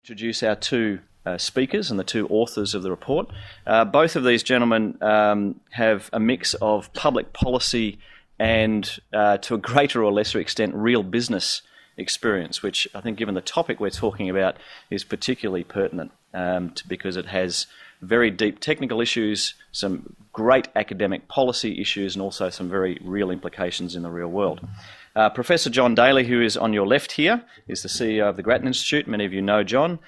Introduce our two speakers and the two authors of the report. Both of these gentlemen have a mix of public policy and, to a greater or lesser extent, real business experience, which I think, given the topic we're talking about, is particularly pertinent because it has very deep technical issues, some great academic policy issues, and also some very real implications in the real world. Professor John Daly, who is on your left here, is the CEO of the Grattan Institute. Many of you know John.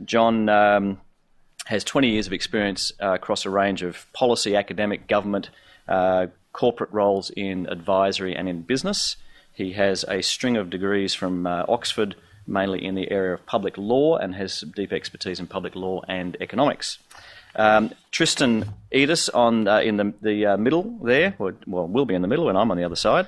John has 20 years of experience across a range of policy, academic, government, corporate roles in advisory and in business. He has a string of degrees from Oxford, mainly in the area of public law, and has deep expertise in public law and economics. Tristan Edis in the middle there, will be in the middle when I'm on the other side,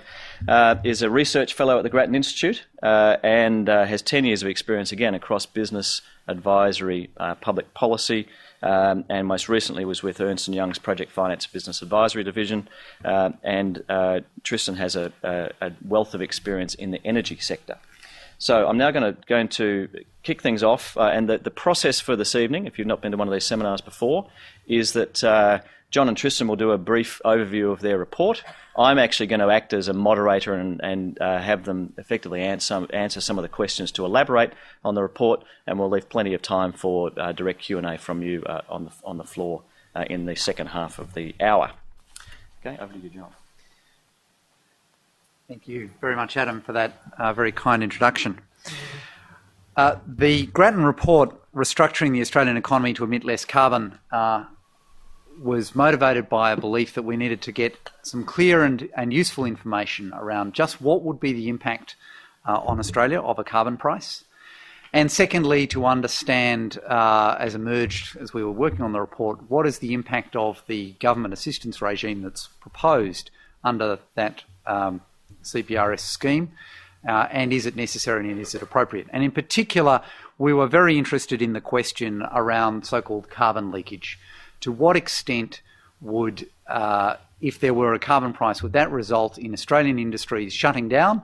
is a research fellow at the Grattan Institute and has 10 years of experience again across business, advisory, public policy, and most recently was with Ernst & Young's Project Finance Business Advisory Division. Tristan has a wealth of experience in the energy sector. So I'm now going to kick things off, and the process for this evening, if you've not been to one of these seminars before, is that John and Tristan will do a brief overview of their report. I'm actually going to act as a moderator and have them effectively answer some of the questions to elaborate on the report, and we'll leave plenty of time for direct Q&A from you on the floor in the second half of the hour. Okay, over to you, John. Thank you very much, Adam, for that very kind introduction. The Grattan report, Restructuring the Australian Economy to Emit Less Carbon, was motivated by a belief that we needed to get some clear and useful information around just what would be the impact on Australia of a carbon price. And secondly, to understand, as emerged as we were working on the report, what is the impact of the government assistance regime that's proposed under that CPRS scheme, and is it necessary and is it appropriate? And in particular, we were very interested in the question around so-called carbon leakage. To what extent would, if there were a carbon price, would that result in Australian industries shutting down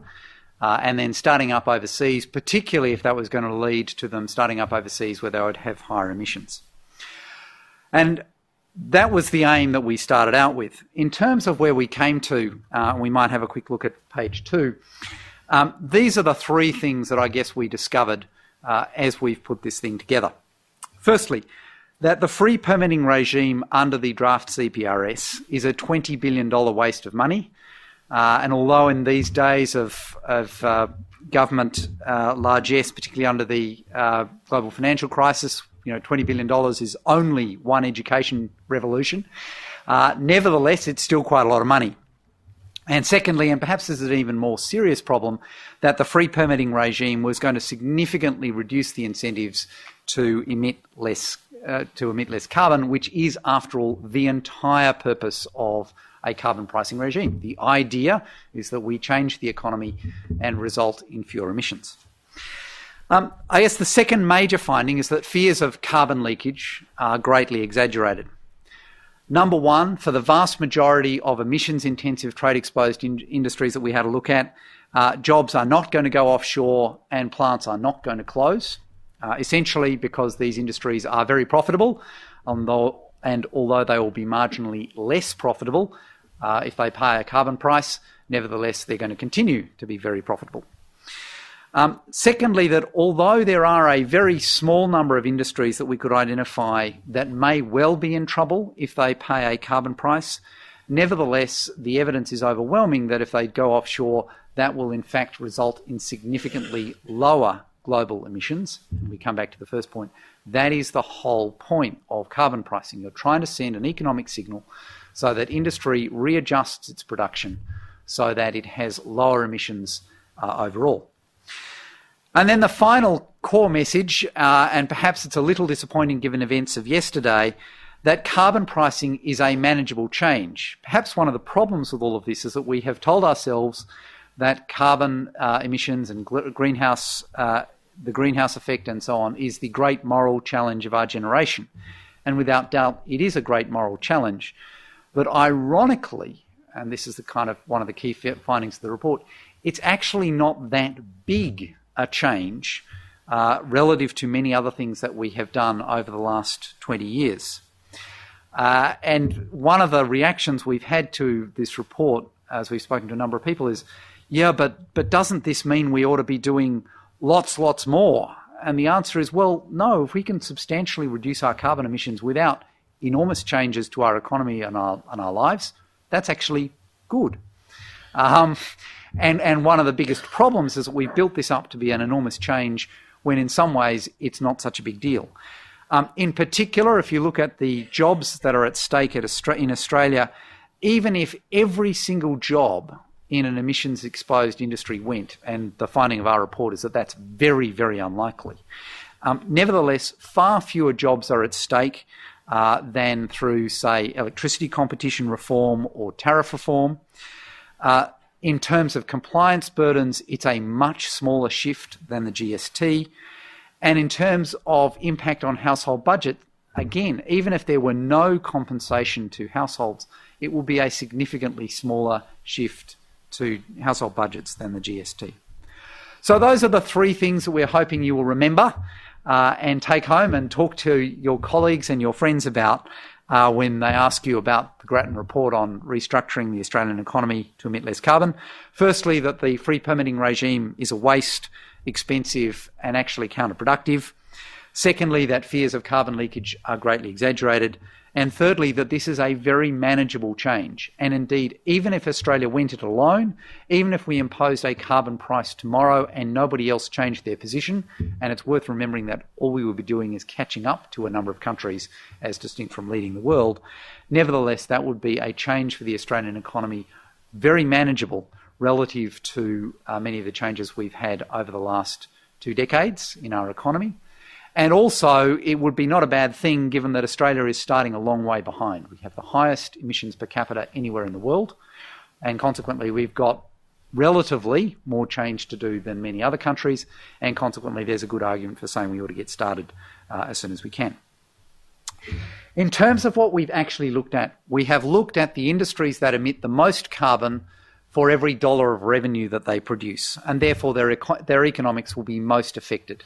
and then starting up overseas, particularly if that was going to lead to them starting up overseas where they would have higher emissions? And that was the aim that we started out with. In terms of where we came to, we might have a quick look at page 2. These are the three things that I guess we discovered as we've put this thing together. Firstly, that the free permitting regime under the draft CPRS is a $20 billion waste of money. And although in these days of government largesse, particularly under the global financial crisis, $20 billion is only one education revolution. Nevertheless, it's still quite a lot of money. And secondly, and perhaps this is an even more serious problem, that the free permitting regime was going to significantly reduce the incentives to emit less carbon, which is, after all, the entire purpose of a carbon pricing regime. The idea is that we change the economy and result in fewer emissions. I guess the second major finding is that fears of carbon leakage are greatly exaggerated. Number one, for the vast majority of emissions-intensive trade-exposed industries that we had a look at, jobs are not going to go offshore and plants are not going to close, essentially because these industries are very profitable, although they will be marginally less profitable if they pay a carbon price, nevertheless they're going to continue to be very profitable. Secondly, that although there are a very small number of industries that we could identify that may well be in trouble if they pay a carbon price, nevertheless, the evidence is overwhelming that if they go offshore, that will in fact result in significantly lower global emissions. And we come back to the first point. That is the whole point of carbon pricing. You're trying to send an economic signal so that industry readjusts its production so that it has lower emissions overall. And then the final core message, and perhaps it's a little disappointing given events of yesterday, that carbon pricing is a manageable change. Perhaps one of the problems with all of this is that we have told ourselves that carbon emissions and the greenhouse effect and so on is the great moral challenge of our generation. And without doubt, it is a great moral challenge. But ironically, and this is one of the key findings of the report, it's actually not that big a change relative to many other things that we have done over the last 20 years. And one of the reactions we've had to this report, as we've spoken to a number of people, is, yeah, but doesn't this mean we ought to be doing lots more? And the answer is, well, no, if we can substantially reduce our carbon emissions without enormous changes to our economy and our lives, that's actually good. And one of the biggest problems is that we've built this up to be an enormous change when in some ways it's not such a big deal. In particular, if you look at the jobs that are at stake in Australia, even if every single job in an emissions-exposed industry went, and the finding of our report is that that's very, very unlikely. Nevertheless, far fewer jobs are at stake than through, say, electricity competition reform or tariff reform. In terms of compliance burdens, it's a much smaller shift than the GST. And in terms of impact on household budget, again, even if there were no compensation to households, it will be a significantly smaller shift to household budgets than the GST. So those are the three things that we're hoping you will remember and take home and talk to your colleagues and your friends about when they ask you about the Grattan report on restructuring the Australian economy to emit less carbon. Firstly, that the free permitting regime is a waste, expensive and actually counterproductive. Secondly, that fears of carbon leakage are greatly exaggerated. And thirdly, that this is a very manageable change. And indeed, even if Australia went it alone, even if we imposed a carbon price tomorrow and nobody else changed their position, and it's worth remembering that all we would be doing is catching up to a number of countries as distinct from leading the world, nevertheless, that would be a change for the Australian economy, very manageable relative to many of the changes we've had over the last 2 decades in our economy. And also, it would be not a bad thing given that Australia is starting a long way behind. We have the highest emissions per capita anywhere in the world, and consequently we've got relatively more change to do than many other countries, and consequently there's a good argument for saying we ought to get started as soon as we can. In terms of what we've actually looked at, we have looked at the industries that emit the most carbon for every dollar of revenue that they produce, and therefore their economics will be most affected.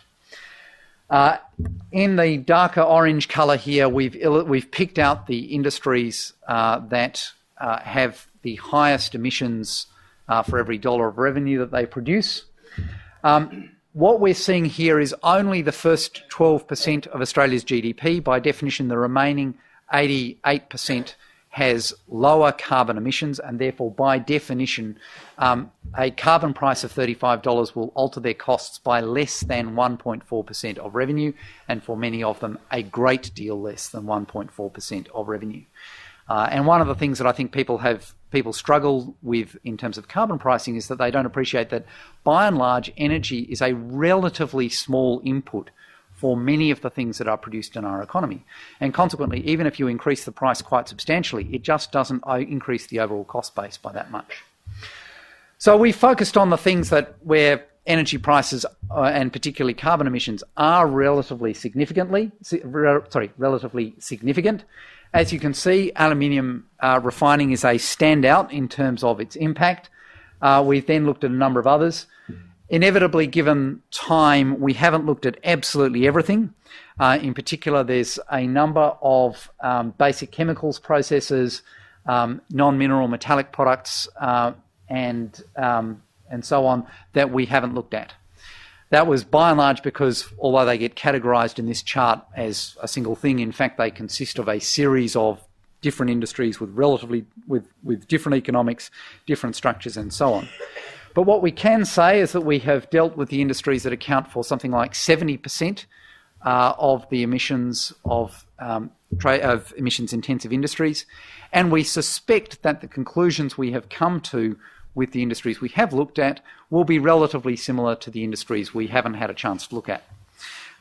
In the darker orange colour here, we've picked out the industries that have the highest emissions for every dollar of revenue that they produce. What we're seeing here is only the first 12% of Australia's GDP. By definition, the remaining 88% has lower carbon emissions, and therefore, by definition, a carbon price of $35 will alter their costs by less than 1.4% of revenue, and for many of them, a great deal less than 1.4% of revenue. And one of the things that I think people struggle with in terms of carbon pricing is that they don't appreciate that, by and large, energy is a relatively small input for many of the things that are produced in our economy. And consequently, even if you increase the price quite substantially, it just doesn't increase the overall cost base by that much. So we focused on the things where energy prices and particularly carbon emissions are relatively significant. As you can see, aluminium refining is a standout in terms of its impact. We've then looked at a number of others. Inevitably, given time, we haven't looked at absolutely everything. In particular, there's a number of basic chemicals processes, non-mineral metallic products, and so on that we haven't looked at. That was by and large because, although they get categorised in this chart as a single thing, in fact they consist of a series of different industries with with different economics, different structures, and so on. But what we can say is that we have dealt with the industries that account for something like 70% of the emissions of emissions-intensive industries, and we suspect that the conclusions we have come to with the industries we have looked at will be relatively similar to the industries we haven't had a chance to look at.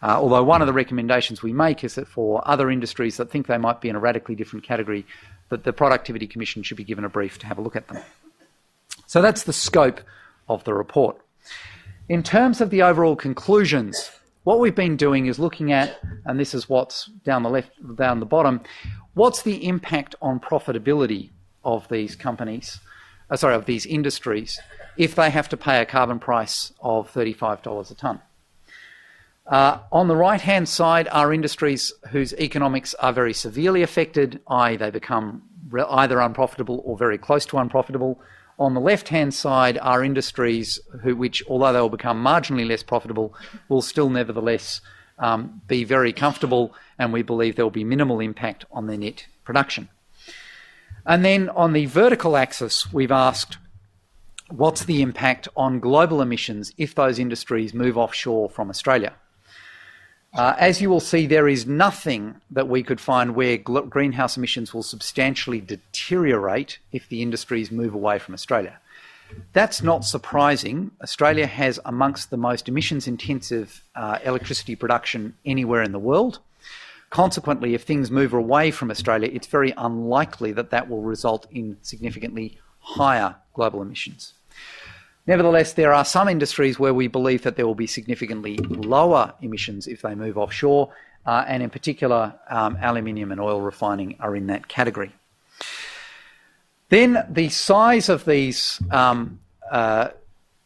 Although one of the recommendations we make is that for other industries that think they might be in a radically different category, that the Productivity Commission should be given a brief to have a look at them. So that's the scope of the report. In terms of the overall conclusions, what we've been doing is looking at, and this is what's down the bottom, what's the impact on profitability of these companies, of these industries, if they have to pay a carbon price of $35 a tonne. On the right-hand side are industries whose economics are very severely affected, i.e. they become either unprofitable or very close to unprofitable. On the left-hand side are industries which, although they will become marginally less profitable, will still nevertheless be very comfortable, and we believe there will be minimal impact on their net production. And then on the vertical axis, we've asked, what's the impact on global emissions if those industries move offshore from Australia? As you will see, there is nothing that we could find where greenhouse emissions will substantially deteriorate if the industries move away from Australia. That's not surprising. Australia has amongst the most emissions-intensive electricity production anywhere in the world. Consequently, if things move away from Australia, it's very unlikely that that will result in significantly higher global emissions. Nevertheless, there are some industries where we believe that there will be significantly lower emissions if they move offshore, and in particular, aluminium and oil refining are in that category. Then the size of these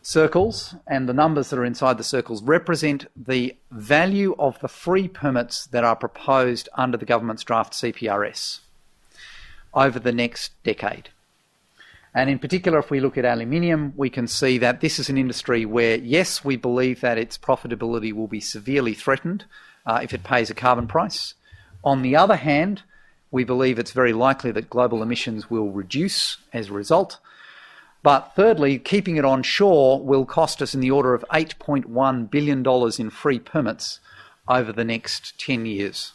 circles and the numbers that are inside the circles represent the value of the free permits that are proposed under the government's draft CPRS over the next decade. And in particular, if we look at aluminium, we can see that this is an industry where, yes, we believe that its profitability will be severely threatened if it pays a carbon price. On the other hand, we believe it's very likely that global emissions will reduce as a result. But thirdly, keeping it on shore will cost us in the order of $8.1 billion in free permits over the next 10 years,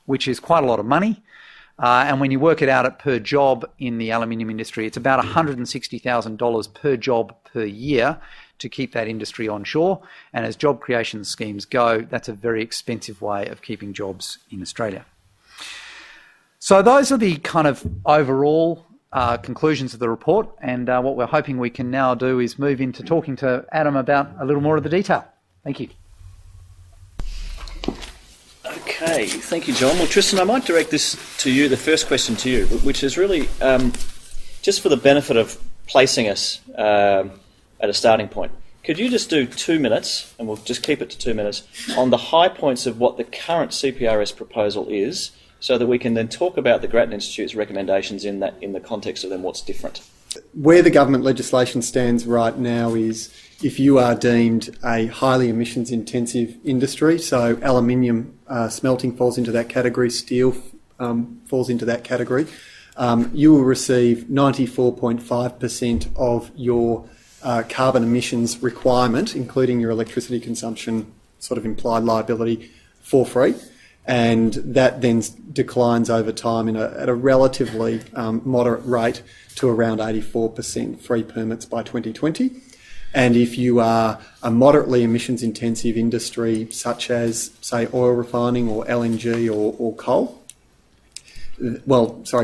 which is quite a lot of money. And when you work it out at per job in the aluminium industry, it's about $160,000 per job per year to keep that industry on shore. And as job creation schemes go, that's a very expensive way of keeping jobs in Australia. So those are the kind of overall conclusions of the report. And what we're hoping we can now do is move into talking to Adam about a little more of the detail. Thank you. Okay, thank you, John. Well, Tristan, I might direct this to you, the first question to you, which is really just for the benefit of placing us at a starting point. Could you just do 2 minutes, and we'll just keep it to 2 minutes, on the high points of what the current CPRS proposal is, so that we can then talk about the Grattan Institute's recommendations in the context of then what's different? Where the government legislation stands right now is if you are deemed a highly emissions-intensive industry, so aluminium smelting falls into that category, steel falls into that category, you will receive 94.5% of your carbon emissions requirement, including your electricity consumption sort of implied liability, for free. And that then declines over time at a relatively moderate rate to around 84% free permits by 2020. And if you are a moderately emissions-intensive industry, such as, say, oil refining or LNG or coal,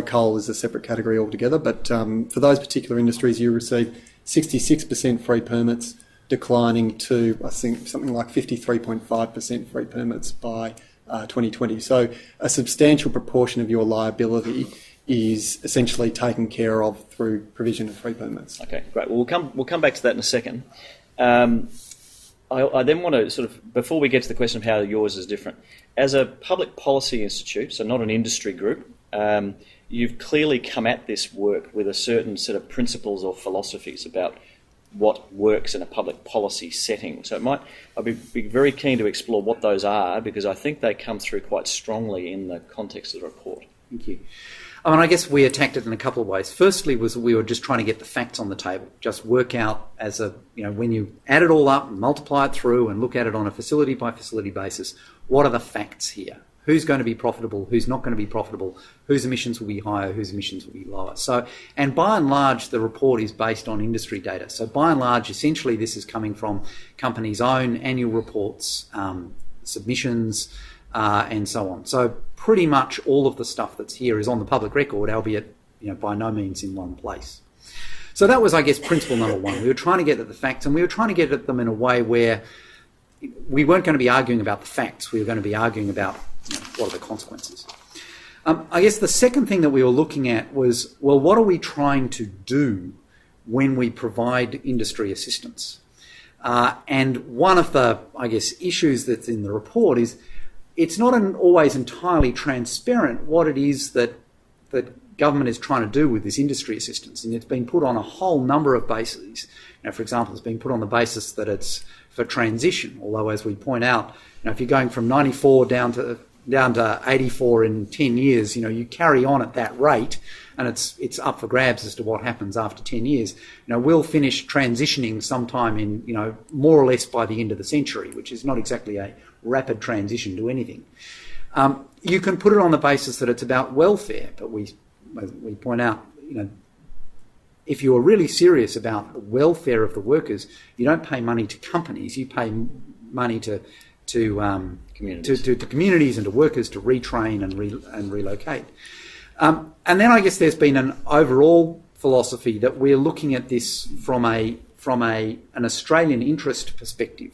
coal is a separate category altogether, but for those particular industries, you receive 66% free permits, declining to, I think, something like 53.5% free permits by 2020. So a substantial proportion of your liability is essentially taken care of through provision of free permits. Okay, great. Well, we'll come back to that in a second. I then want to sort of, before we get to the question of how yours is different, as a public policy institute, so not an industry group, you've clearly come at this work with a certain set of principles or philosophies about what works in a public policy setting. So I'd be very keen to explore what those are, because I think they come through quite strongly in the context of the report. Thank you. I mean, I guess we attacked it in a couple of ways. Firstly was we were just trying to get the facts on the table, just work out when you add it all up and multiply it through and look at it on a facility by facility basis, what are the facts here? Who's going to be profitable? Who's not going to be profitable? Whose emissions will be higher? Whose emissions will be lower? So, and by and large, the report is based on industry data. So by and large, essentially, this is coming from companies' own annual reports, submissions, and so on. So pretty much all of the stuff that's here is on the public record, albeit by no means in one place. So that was, I guess, principle number one. We were trying to get at the facts, and we were trying to get at them in a way where we weren't going to be arguing about the facts. We were going to be arguing about what are the consequences. I guess the second thing that we were looking at was, well, what are we trying to do when we provide industry assistance? And one of the, I guess, issues that's in the report is it's not always entirely transparent what it is that government is trying to do with this industry assistance. And it's been put on a whole number of bases. For example, it's been put on the basis that it's for transition, although, as we point out, if you're going from 94 down to 84 in 10 years, you carry on at that rate, and it's up for grabs as to what happens after 10 years. We'll finish transitioning sometime in, more or less by the end of the century, which is not exactly a rapid transition to anything. You can put it on the basis that it's about welfare, but we point out, if you're really serious about the welfare of the workers, you don't pay money to companies, you pay money to communities and to workers to retrain and relocate. And then I guess there's been an overall philosophy that we're looking at this from an Australian interest perspective.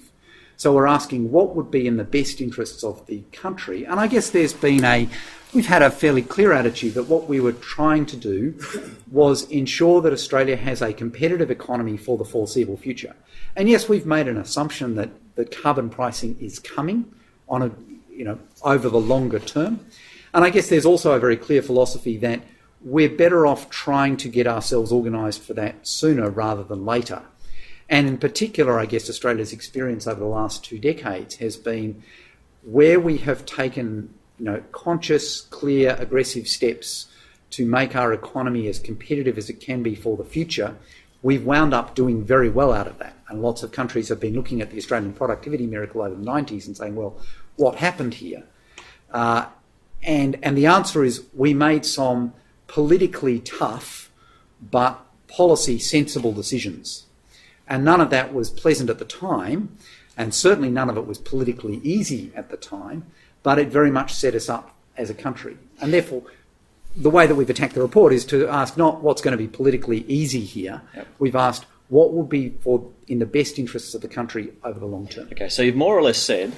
So we're asking what would be in the best interests of the country. And I guess we've had a fairly clear attitude that what we were trying to do was ensure that Australia has a competitive economy for the foreseeable future. And yes, we've made an assumption that carbon pricing is coming on over the longer term. And I guess there's also a very clear philosophy that we're better off trying to get ourselves organised for that sooner rather than later. And in particular, I guess Australia's experience over the last 2 decades has been where we have taken conscious, clear, aggressive steps to make our economy as competitive as it can be for the future, we've wound up doing very well out of that. And lots of countries have been looking at the Australian productivity miracle over the 90s and saying, well, what happened here? And the answer is we made some politically tough but policy sensible decisions. And none of that was pleasant at the time, and certainly none of it was politically easy at the time, but it very much set us up as a country. And therefore, the way that we've attacked the report is to ask not what's going to be politically easy here. Yep. We've asked what will be in the best interests of the country over the long term. Okay, so you've more or less said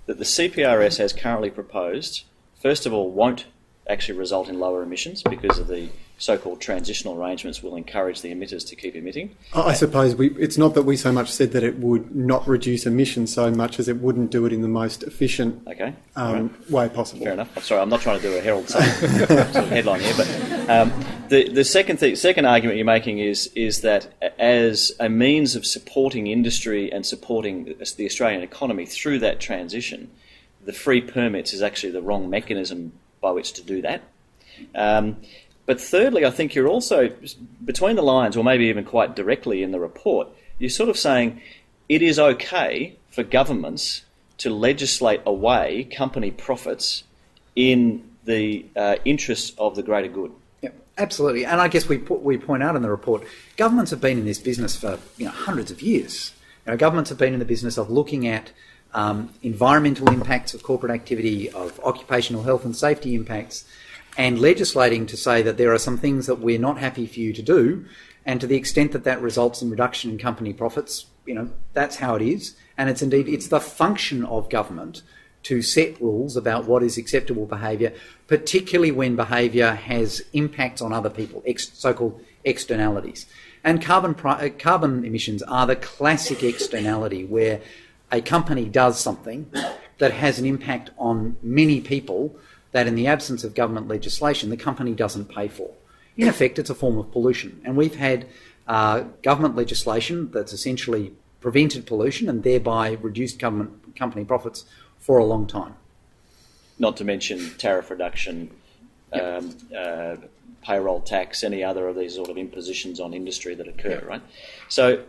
that the CPRS as currently proposed, first of all, won't actually result in lower emissions because of the so-called transitional arrangements will encourage the emitters to keep emitting. I suppose it's not that we so much said that it would not reduce emissions so much as it wouldn't do it in the most efficient way possible. Fair enough. I'm sorry, I'm not trying to do a Herald sort of headline here, but the second argument you're making is that as a means of supporting industry and supporting the Australian economy through that transition, the free permits is actually the wrong mechanism by which to do that. But thirdly, I think you're also, between the lines, or maybe even quite directly in the report, you're sort of saying it is okay for governments to legislate away company profits in the interests of the greater good. Yeah, absolutely. And I guess we point out in the report, governments have been in this business for hundreds of years. Governments have been in the business of looking at environmental impacts of corporate activity, of occupational health and safety impacts, and legislating to say that there are some things that we're not happy for you to do, and to the extent that that results in reduction in company profits, that's how it is. And it's the function of government to set rules about what is acceptable behaviour, particularly when behaviour has impacts on other people, so-called externalities. And carbon emissions are the classic externality where a company does something that has an impact on many people that in the absence of government legislation, the company doesn't pay for. In effect, it's a form of pollution. And we've had government legislation that's essentially prevented pollution and thereby reduced company profits for a long time. Not to mention tariff reduction, payroll tax, any other of these sort of impositions on industry that occur, right? So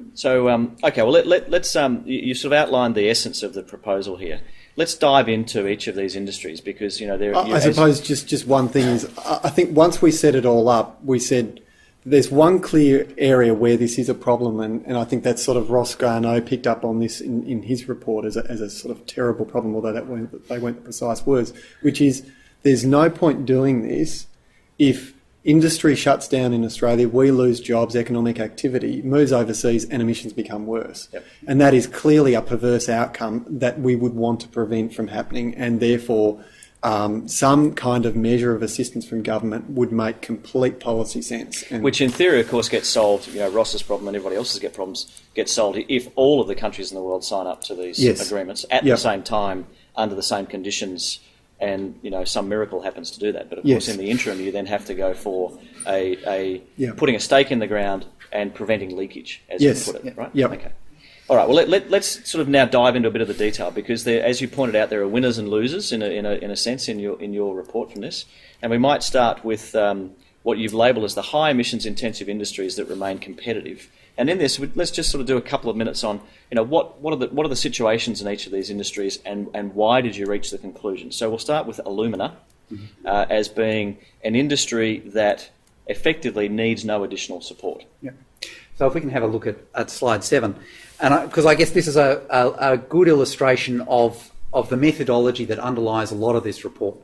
okay, well, let's you sort of outlined the essence of the proposal here. Let's dive into each of these industries because, I suppose just one thing is, I think once we set it all up, we said there's one clear area where this is a problem, and I think that's sort of Ross Garneau picked up on this in his report as a sort of terrible problem, although they weren't the precise words, which is there's no point doing this if industry shuts down in Australia, we lose jobs, economic activity, moves overseas, and emissions become worse. Yep. And that is clearly a perverse outcome that we would want to prevent from happening, and therefore some kind of measure of assistance from government would make complete policy sense. And which in theory, of course, gets solved, Ross's problem and everybody else's get solved if all of the countries in the world sign up to these agreements at the same time, under the same conditions, and some miracle happens to do that. But of course, in the interim, you then have to go for putting a stake in the ground and preventing leakage, as you put it, right? Yep. Okay. All right. Well, let's sort of now dive into a bit of the detail, because as you pointed out, there are winners and losers in a sense in your report from this, and we might start with what you've labelled as the high emissions intensive industries that remain competitive. And in this, let's just sort of do a couple of minutes on what are the situations in each of these industries, and why did you reach the conclusion? So we'll start with alumina as being an industry that effectively needs no additional support. Yeah. So if we can have a look at slide 7, and because I guess this is a good illustration of the methodology that underlies a lot of this report.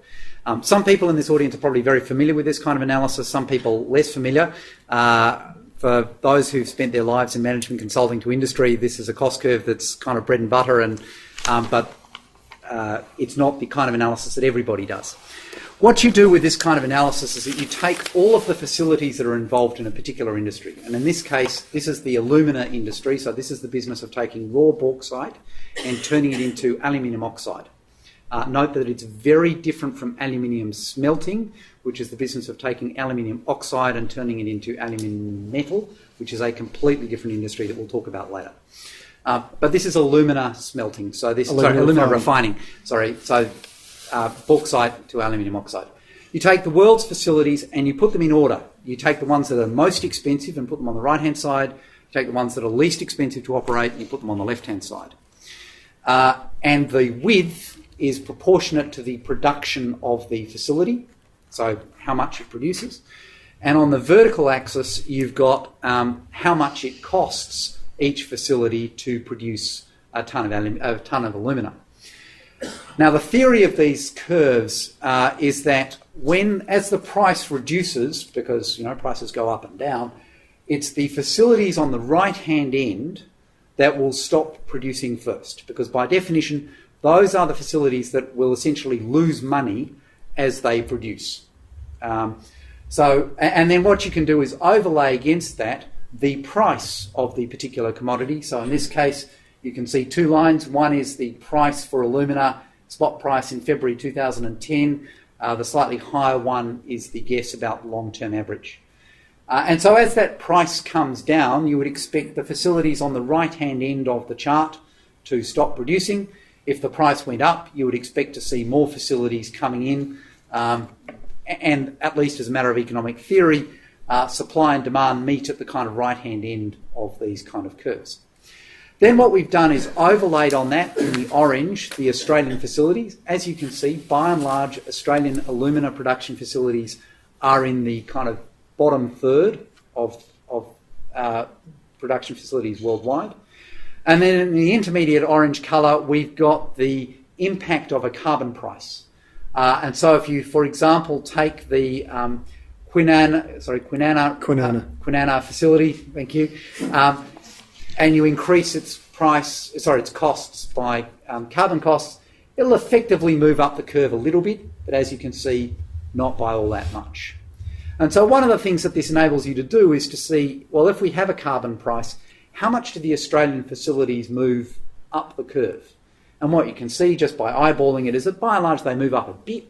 Some people in this audience are probably very familiar with this kind of analysis, some people less familiar. For those who've spent their lives in management consulting to industry, this is a cost curve that's kind of bread and butter, but it's not the kind of analysis that everybody does. What you do with this kind of analysis is that you take all of the facilities that are involved in a particular industry, and in this case, this is the alumina industry, so this is the business of taking raw bauxite and turning it into aluminium oxide. Note that it's very different from aluminium smelting, which is the business of taking aluminium oxide and turning it into aluminium metal, which is a completely different industry that we'll talk about later. But this is alumina smelting, so alumina refining. Bauxite to aluminium oxide. You take the world's facilities and you put them in order. You take the ones that are most expensive and put them on the right-hand side. You take the ones that are least expensive to operate and you put them on the left-hand side. And the width is proportionate to the production of the facility, so how much it produces. And on the vertical axis, you've got how much it costs each facility to produce a ton of alumina. Now, the theory of these curves is that as the price reduces, because prices go up and down, it's the facilities on the right-hand end that will stop producing first, because by definition, those are the facilities that will essentially lose money as they produce. And then what you can do is overlay against that the price of the particular commodity. So in this case, you can see two lines. One is the price for alumina, spot price in February 2010. The slightly higher one is the guess about the long-term average. And so as that price comes down, you would expect the facilities on the right-hand end of the chart to stop producing. If the price went up, you would expect to see more facilities coming in. And at least as a matter of economic theory, supply and demand meet at the kind of right-hand end of these kind of curves. Then what we've done is overlaid on that in the orange the Australian facilities. As you can see, by and large, Australian alumina production facilities are in the kind of bottom third of production facilities worldwide. And then in the intermediate orange colour, we've got the impact of a carbon price. And so if you, for example, take the Kwinana facility, thank you, and you increase its costs by carbon costs, it'll effectively move up the curve a little bit, but as you can see, not by all that much. And so one of the things that this enables you to do is to see, well, if we have a carbon price, how much do the Australian facilities move up the curve? And what you can see just by eyeballing it is that by and large they move up a bit,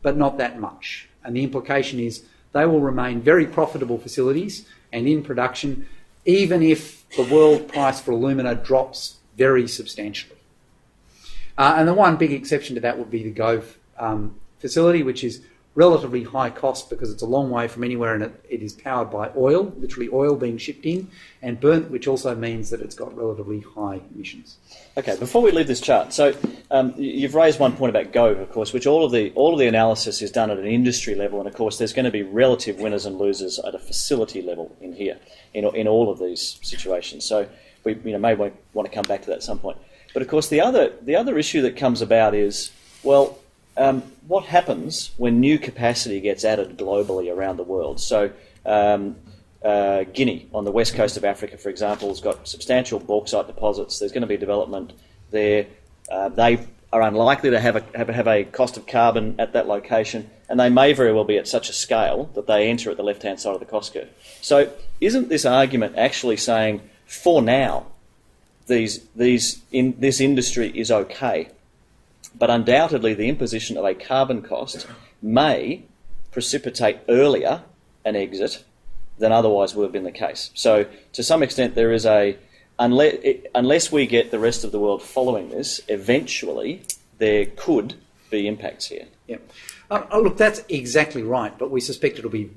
but not that much. And the implication is they will remain very profitable facilities and in production, even if the world price for alumina drops very substantially. And the one big exception to that would be the Gove facility, which is relatively high cost because it's a long way from anywhere and it is powered by oil, literally oil being shipped in and burnt, which also means that it's got relatively high emissions. Okay, before we leave this chart, so you've raised one point about Gove, of course, which all of the analysis is done at an industry level, and of course there's going to be relative winners and losers at a facility level in here, in all of these situations. So we may want to come back to that at some point. But of course the other issue that comes about is, well, what happens when new capacity gets added globally around the world? So Guinea, on the west coast of Africa, for example, has got substantial bauxite deposits. There's going to be development there. They are unlikely to have a cost of carbon at that location, and they may very well be at such a scale that they enter at the left-hand side of the cost curve. So isn't this argument actually saying, for now, this industry is okay, but undoubtedly the imposition of a carbon cost may precipitate earlier an exit than otherwise would have been the case. So to some extent there is unless we get the rest of the world following this, eventually there could be impacts here. Yeah. Look, that's exactly right, but we suspect it'll be,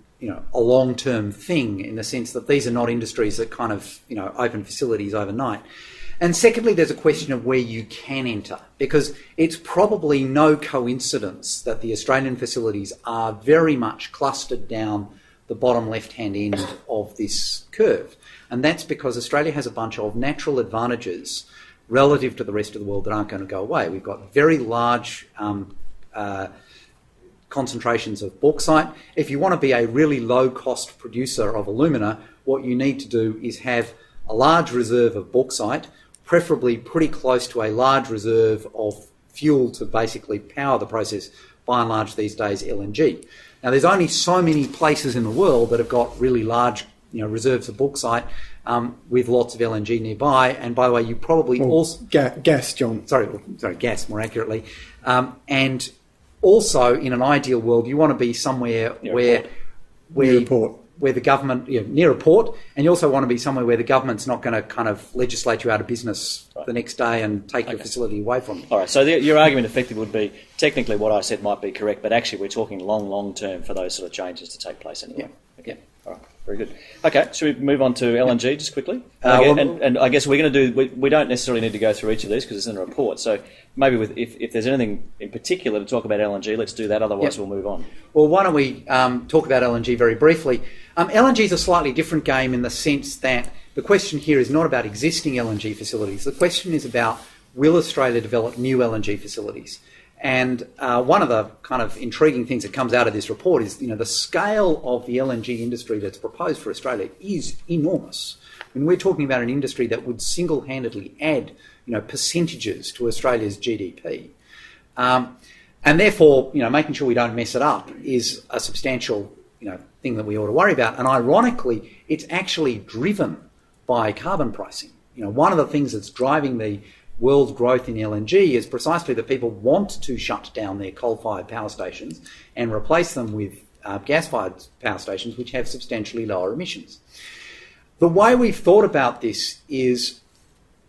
a long-term thing in the sense that these are not industries that kind of, open facilities overnight. And secondly, there's a question of where you can enter, because it's probably no coincidence that the Australian facilities are very much clustered down the bottom left-hand end of this curve. And that's because Australia has a bunch of natural advantages relative to the rest of the world that aren't going to go away. We've got very large concentrations of bauxite. If you want to be a really low-cost producer of alumina, what you need to do is have a large reserve of bauxite, preferably pretty close to a large reserve of fuel to basically power the process, by and large these days LNG. Now, there's only so many places in the world that have got really large reserves of bauxite with lots of LNG nearby. And by the way, you probably also... Gas, John. Sorry, gas, more accurately. And also, in an ideal world, you want to be somewhere where the government, near a port, and you also want to be somewhere where the government's not going to kind of legislate you out of business the next day and take your facility away from you. All right, so your argument effectively would be, technically what I said might be correct, but actually we're talking long term for those sort of changes to take place anyway. Yeah. Okay. All right. Very good. Okay, should we move on to LNG just quickly? And I guess we're going to do... We don't necessarily need to go through each of these because it's in a report. So maybe if there's anything in particular to talk about LNG, let's do that. Otherwise, we'll move on. Well, why don't we talk about LNG very briefly? LNG is a slightly different game in the sense that the question here is not about existing LNG facilities. The question is about, will Australia develop new LNG facilities? And one of the kind of intriguing things that comes out of this report is, the scale of the LNG industry that's proposed for Australia is enormous. I mean, we're talking about an industry that would single-handedly add, percentages to Australia's GDP. And therefore, making sure we don't mess it up is a substantial, thing that we ought to worry about. And ironically, it's actually driven by carbon pricing. One of the things that's driving the world growth in LNG is precisely that people want to shut down their coal-fired power stations and replace them with gas-fired power stations which have substantially lower emissions. The way we've thought about this is,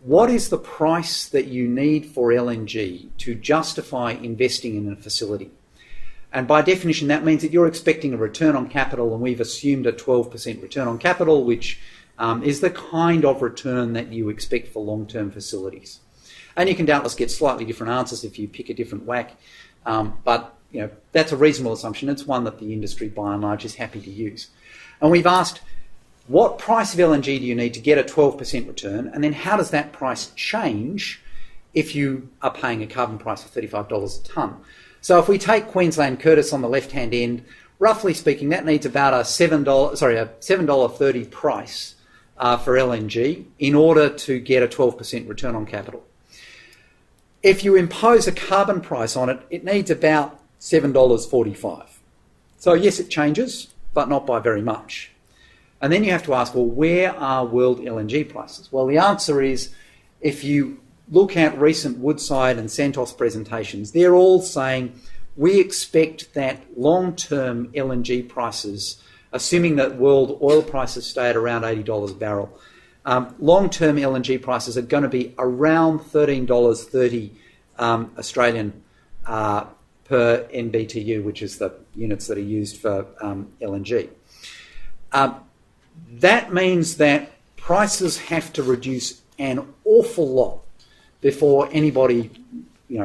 what is the price that you need for LNG to justify investing in a facility? And by definition, that means that you're expecting a return on capital, and we've assumed a 12% return on capital, which is the kind of return that you expect for long-term facilities. And you can doubtless get slightly different answers if you pick a different whack, but that's a reasonable assumption. It's one that the industry, by and large, is happy to use. And we've asked, what price of LNG do you need to get a 12% return, and then how does that price change if you are paying a carbon price of $35 a tonne? So if we take Queensland Curtis on the left-hand end, roughly speaking, that needs about a $7.30 price for LNG in order to get a 12% return on capital. If you impose a carbon price on it, it needs about $7.45. So yes, it changes, but not by very much. And then you have to ask, well, where are world LNG prices? Well, the answer is, if you look at recent Woodside and Santos presentations, they're all saying, we expect that long-term LNG prices, assuming that world oil prices stay at around $80 a barrel, long-term LNG prices are going to be around $13.30 Australian per NBTU, which is the units that are used for LNG. That means that prices have to reduce an awful lot before anybody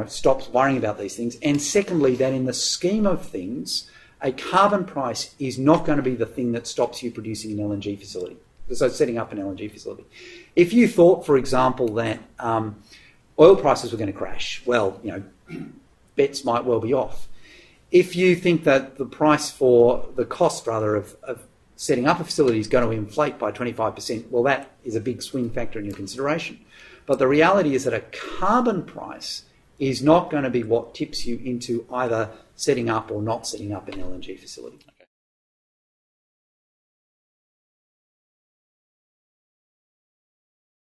stops worrying about these things. And secondly, that in the scheme of things, a carbon price is not going to be the thing that stops you producing an LNG facility. So setting up an LNG facility. If you thought, for example, that oil prices were going to crash, well, bets might well be off. If you think that the cost of setting up a facility is going to inflate by 25%, well, that is a big swing factor in your consideration. But the reality is that a carbon price is not going to be what tips you into either setting up or not setting up an LNG facility.